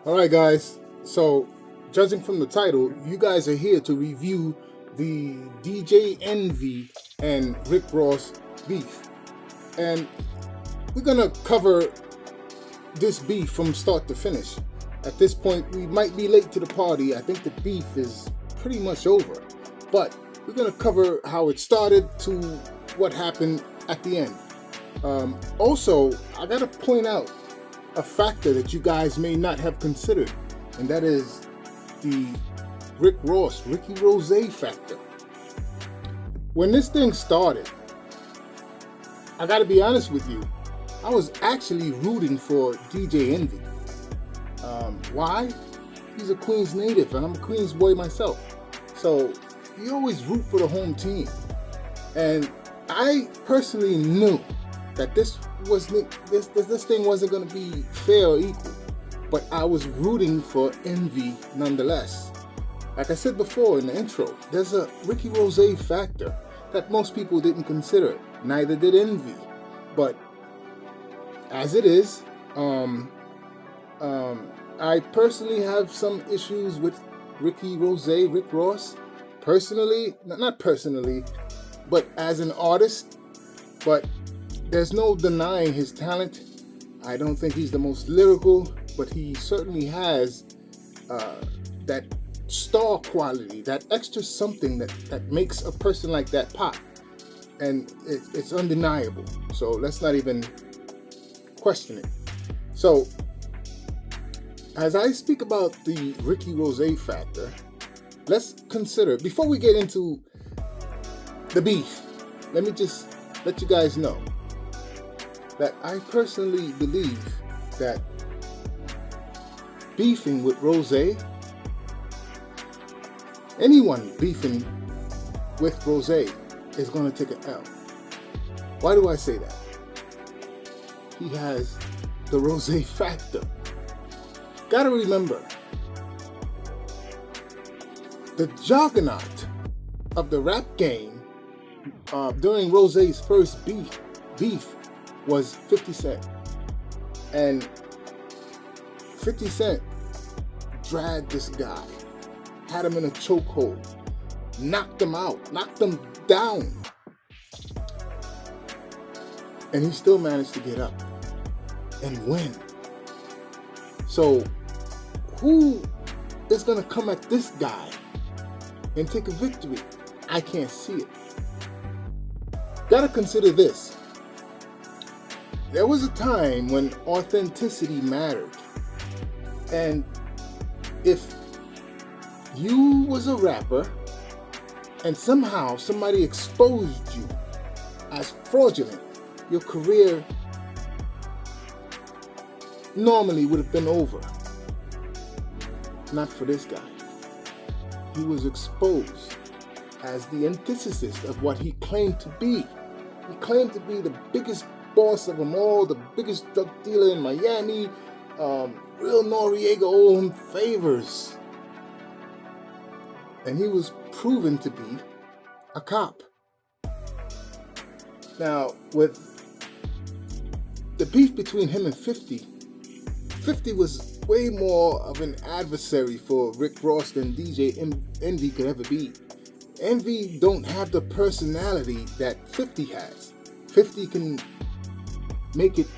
All right, guys. So, judging from the title, you guys are here to review the DJ Envy and Rick Ross beef. And we're going to cover this beef from start to finish. At this point, we might be late to the party. I think the beef is pretty much over. But we're going to cover how it started to what happened at the end. Also, I got to point out a factor that you guys may not have considered, and that is the Ricky Rose factor. When this thing started, I gotta be honest with you, I was actually rooting for DJ Envy. Why? He's a Queens native, and I'm a Queens boy myself. So you always root for the home team. And I personally knew that this thing wasn't going to be fair or equal, but I was rooting for Envy nonetheless. Like I said before in the intro, there's a Ricky Rose factor that most people didn't consider. Neither did Envy, but as it is, I personally have some issues with Rick Ross. Personally, not personally, but as an artist. But there's no denying his talent. I don't think he's the most lyrical, but he certainly has that star quality, that extra something that makes a person like that pop. And it's undeniable. So let's not even question it. So, as I speak about the Ricky Rose factor, let's consider, before we get into the beef, let me just let you guys know that I personally believe that beefing with Rose, anyone beefing with Rose is going to take an L. Why do I say that? He has the Rose factor. Gotta remember, the juggernaut of the rap game during Rose's first beef was 50 Cent. And 50 Cent dragged this guy, had him in a chokehold, knocked him out, knocked him down. And he still managed to get up and win. So, who is going to come at this guy and take a victory? I can't see it. Gotta consider this. There was a time when authenticity mattered. And if you was a rapper and somehow somebody exposed you as fraudulent, your career normally would have been over. Not for this guy. He was exposed as the antithesis of what he claimed to be. He claimed to be the biggest boss of them all, the biggest drug dealer in Miami. Real Noriega owed him favors. And he was proven to be a cop. Now, with the beef between him and 50 was way more of an adversary for Rick Ross than DJ Envy could ever be. Envy don't have the personality that 50 has. 50 can make it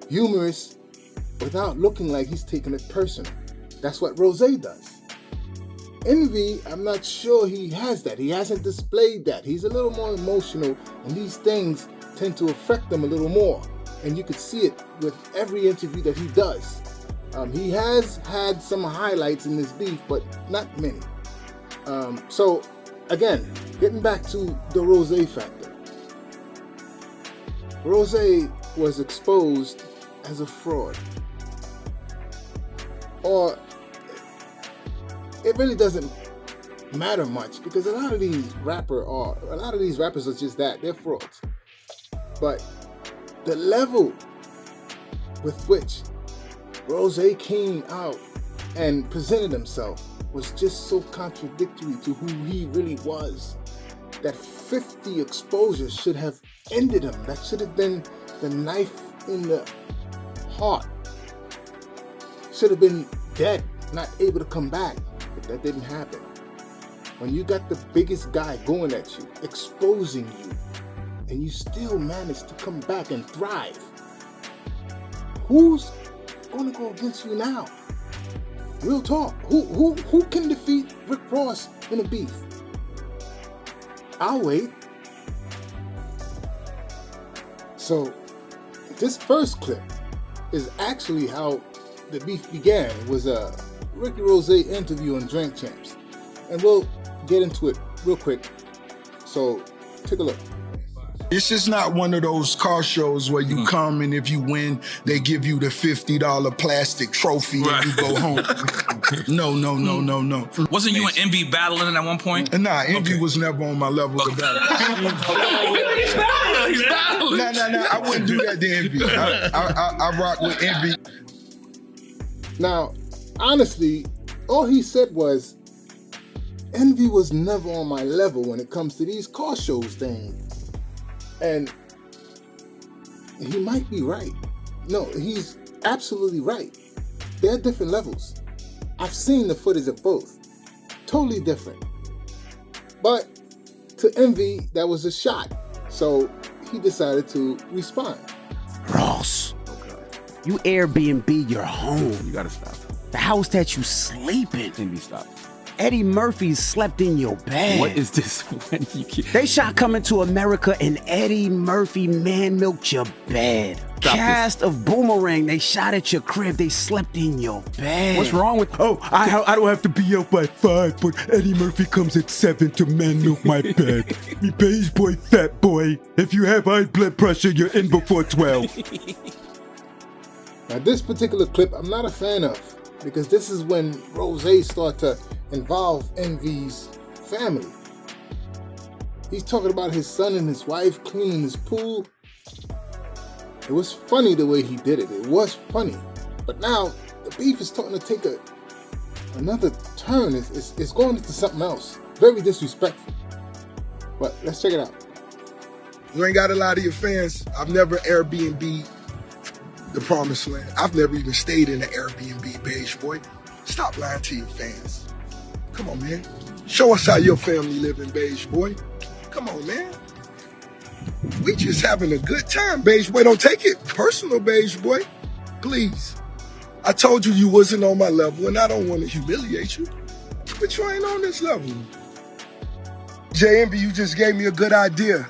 humorous without looking like he's taking it personal. That's what Rose does. Envy, I'm not sure he has that. He hasn't displayed that. He's a little more emotional, and these things tend to affect him a little more. And you could see it with every interview that he does. He has had some highlights in this beef, but not many. So, again, getting back to the Rose factor. Rose was exposed as a fraud. Or, it really doesn't matter much, because a lot of these rappers are just that. They're frauds. But the level with which Rose came out and presented himself was just so contradictory to who he really was that 50 exposures should have ended him. That should have been the knife in the heart. Should have been dead, not able to come back. But that didn't happen. When you got the biggest guy going at you, exposing you, and you still manage to come back and thrive, who's going to go against you now? Real talk. Who can defeat Rick Ross in a beef? I'll wait. So, this first clip is actually how the beef began. It was a Ricky Rose interview on Drink Champs. And we'll get into it real quick. So, take a look. This is not one of those car shows where you come and if you win, they give you the $50 plastic trophy and you go home. No. Wasn't you and Envy battling at one point? Nah, Envy was never on my level to battle. He's battling. Nah, I wouldn't do that to Envy. I rock with Envy. Now, honestly, all he said was, Envy was never on my level when it comes to these car shows things. And he might be right. No, he's absolutely right. They're different levels. I've seen the footage of both. Totally different. But to Envy, that was a shot. So he decided to respond. Ross, you Airbnb your home. You gotta stop. The house that you sleep in. Envy, stop. Eddie Murphy slept in your bed. What is this? When you keep... They shot Coming to America and Eddie Murphy man-milked your bed. Cast of Boomerang, they shot at your crib, they slept in your bed. What's wrong with... Oh, I don't have to be out by 5, but Eddie Murphy comes at 7 to man-milk my bed. Me beige boy, fat boy. If you have high blood pressure, you're in before 12. Now this particular clip I'm not a fan of, because this is when Rose start to involve Envy's family. He's talking about his son and his wife cleaning his pool. It was funny the way he did it. It was funny. But now the beef is starting to take another turn. It's going into something else. Very disrespectful. But let's check it out. You ain't got a lot of your fans. I've never Airbnb the promised land. I've never even stayed in an Airbnb, beige boy. Stop lying to your fans. Come on, man. Show us how your family living, beige boy. Come on, man. We just having a good time, beige boy. Don't take it personal, beige boy. Please. I told you wasn't on my level, and I don't want to humiliate you. But you ain't on this level. JMB, you just gave me a good idea.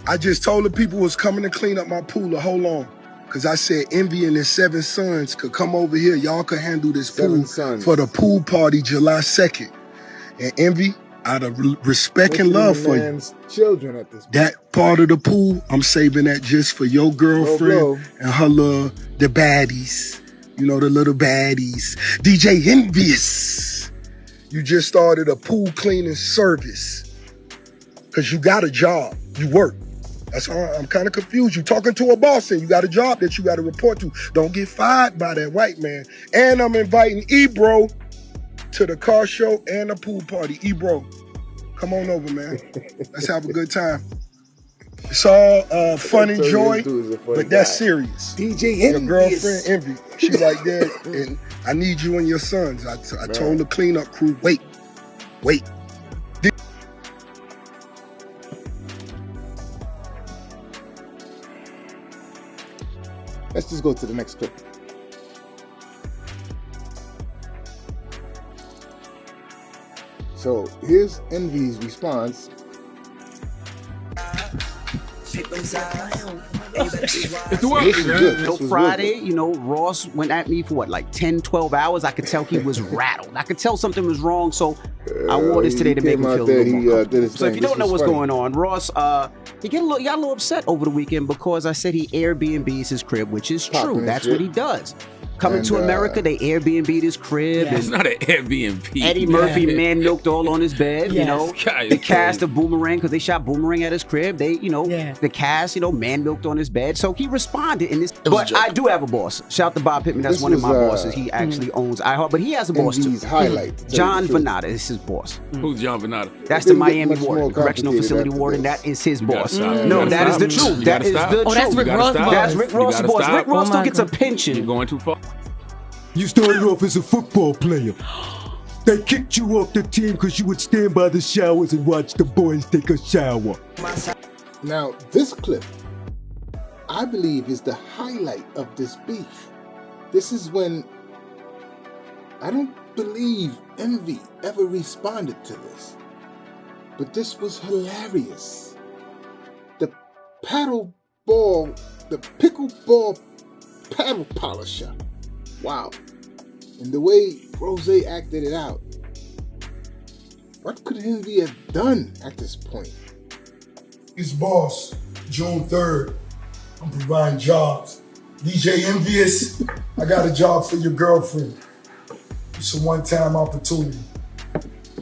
I just told the people was coming to clean up my pool to hold on. Because I said Envy and his 7 sons could come over here. Y'all could handle this pool for the pool party July 2nd. And Envy, out of respect and love for you, children at this point. That part of the pool, I'm saving that just for your girlfriend and her the baddies. You know, the little baddies. DJ Envious, you just started a pool cleaning service. Because you got a job. You work. That's why I'm kind of confused. You talking to a boss and you got a job that you got to report to. Don't get fired by that white man. And I'm inviting Ebro to the car show and the pool party. Ebro, come on over, man. Let's have a good time. It's all fun and joy, but that's serious. DJ Your girlfriend, Envy, she like that, and I need you and your sons. I told the cleanup crew, wait. Let's just go to the next clip. So here's Envy's response. It's the work, So Friday, you know, Ross went at me for what, like 10, 12 hours. I could tell he was rattled. I could tell something was wrong, so I wore this today to make him feel a little more comfortable. So if you don't know what's going on, Ross, he got a little upset over the weekend because I said he Airbnbs his crib, which is true. That's what he does. Coming to America, they Airbnb'd his crib. It's not an Airbnb. Eddie Murphy man-milked all on his bed, you know. The cast of Boomerang, because they shot Boomerang at his crib. They, you know, the cast, you know, man-milked on his bed. So he responded in this. But I do have a boss. Shout out to Bob Pittman. That's one of my bosses. He actually owns iHeart, but he has a boss too. John Venata is his boss. Who's John Venata? That's the Miami warden, correctional facility warden. That is his boss. No, that is the truth. That is the truth. That's Rick Ross' boss. That's Rick Ross' boss. Rick Ross still gets a pension. You're going too far. You started off as a football player. They kicked you off the team because you would stand by the showers and watch the boys take a shower. Now, this clip, I believe, is the highlight of this beef. This is when I don't believe Envy ever responded to this, but this was hilarious. The pickleball paddle polisher. Wow. And the way Rose acted it out. What could Envy have done at this point? His boss, June 3rd. I'm providing jobs. DJ Envious, I got a job for your girlfriend. It's a one-time opportunity.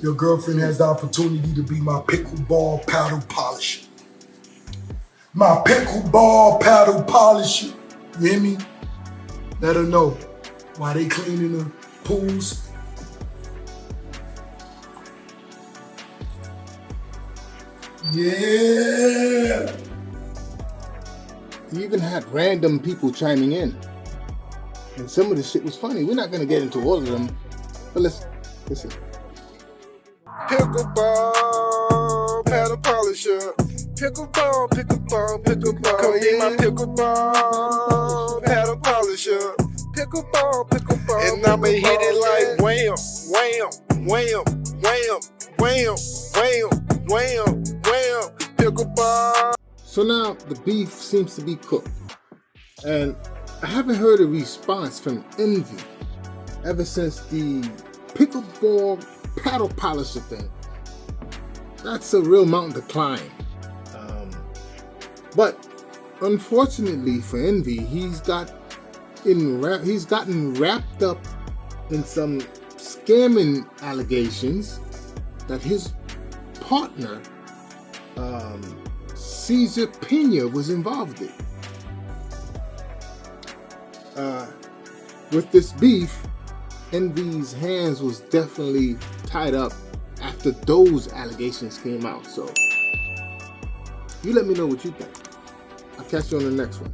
Your girlfriend has the opportunity to be my pickleball paddle polisher. My pickleball paddle polisher. You hear me? Let her know while they cleaning the pools. Yeah. He even had random people chiming in. And some of the shit was funny. We're not gonna get into all of them, but let's listen. Pickleball, paddle polisher. Pickleball, pickleball, pickleball. Come be my pickleball, paddle polisher. Pickleball, pickleball. And I'ma hit it like wham, wham, wham, wham, wham, wham, wham, wham. Pickleball. So now the beef seems to be cooked. And I haven't heard a response from Envy ever since the pickleball paddle polisher thing. That's a real mountain to climb. But unfortunately for Envy, he's gotten wrapped up in some scamming allegations that his partner, Cesar Pena, was involved in. With this beef, Envy's hands was definitely tied up after those allegations came out. So you let me know what you think. I'll catch you on the next one.